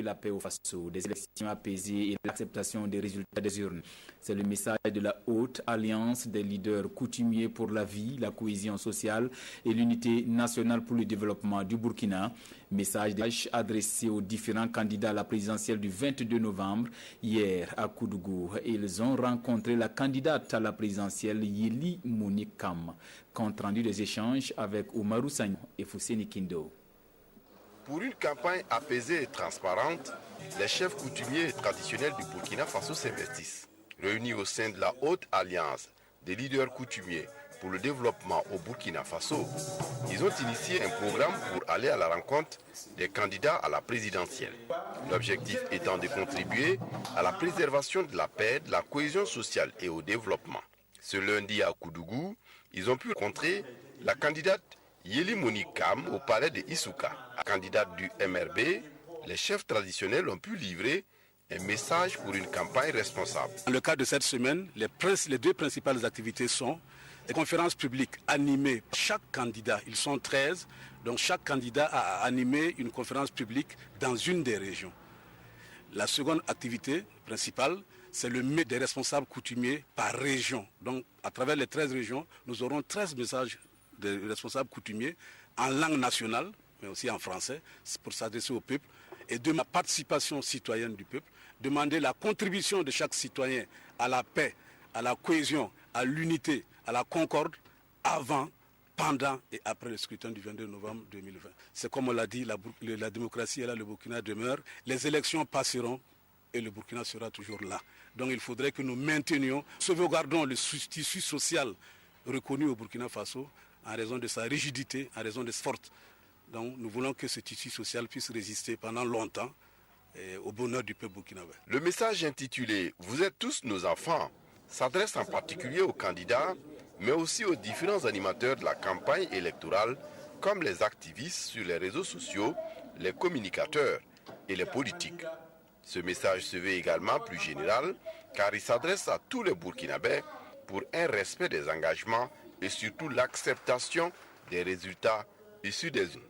la paix au Faso, des élections apaisées et l'acceptation des résultats des urnes. C'est le message de la haute alliance des leaders coutumiers pour la vie, la cohésion sociale et l'unité nationale pour le développement du Burkina. Message adressé aux différents candidats à la présidentielle du 22 novembre. Hier, à Koudougou, ils ont rencontré la candidate à la présidentielle Yeli Monikam. Compte rendu des échanges avec Oumarou Sagnon et Fousseni Kindo. Pour une campagne apaisée et transparente, les chefs coutumiers et traditionnels du Burkina Faso s'investissent. Réunis au sein de la haute alliance des leaders coutumiers pour le développement au Burkina Faso, ils ont initié un programme pour aller à la rencontre des candidats à la présidentielle. L'objectif étant de contribuer à la préservation de la paix, de la cohésion sociale et au développement. Ce lundi à Koudougou, ils ont pu rencontrer la candidate Yeli Monikam au palais de Issouka. Candidate du MRB, les chefs traditionnels ont pu livrer un message pour une campagne responsable. Dans le cadre de cette semaine, les deux principales activités sont les conférences publiques animées. Chaque candidat, ils sont 13, donc chaque candidat a animé une conférence publique dans une des régions. La seconde activité principale, c'est le met des responsables coutumiers par région. Donc à travers les 13 régions, nous aurons 13 messages des responsables coutumiers en langue nationale, mais aussi en français, pour s'adresser au peuple, et de la participation citoyenne du peuple, demander la contribution de chaque citoyen à la paix, à la cohésion, à l'unité, à la concorde, avant, pendant et après le scrutin du 22 novembre 2020. C'est comme on l'a dit, la démocratie est là, le Burkina demeure, les élections passeront et le Burkina sera toujours là. Donc il faudrait que nous maintenions, sauvegardons le tissu social reconnu au Burkina Faso, en raison de sa rigidité, en raison de sa force. Donc nous voulons que ce tissu social puisse résister pendant longtemps au bonheur du peuple burkinabé. Le message intitulé « Vous êtes tous nos enfants » s'adresse en particulier aux candidats, mais aussi aux différents animateurs de la campagne électorale, comme les activistes sur les réseaux sociaux, les communicateurs et les politiques. Ce message se veut également plus général, car il s'adresse à tous les Burkinabés pour un respect des engagements et surtout l'acceptation des résultats issus des urnes.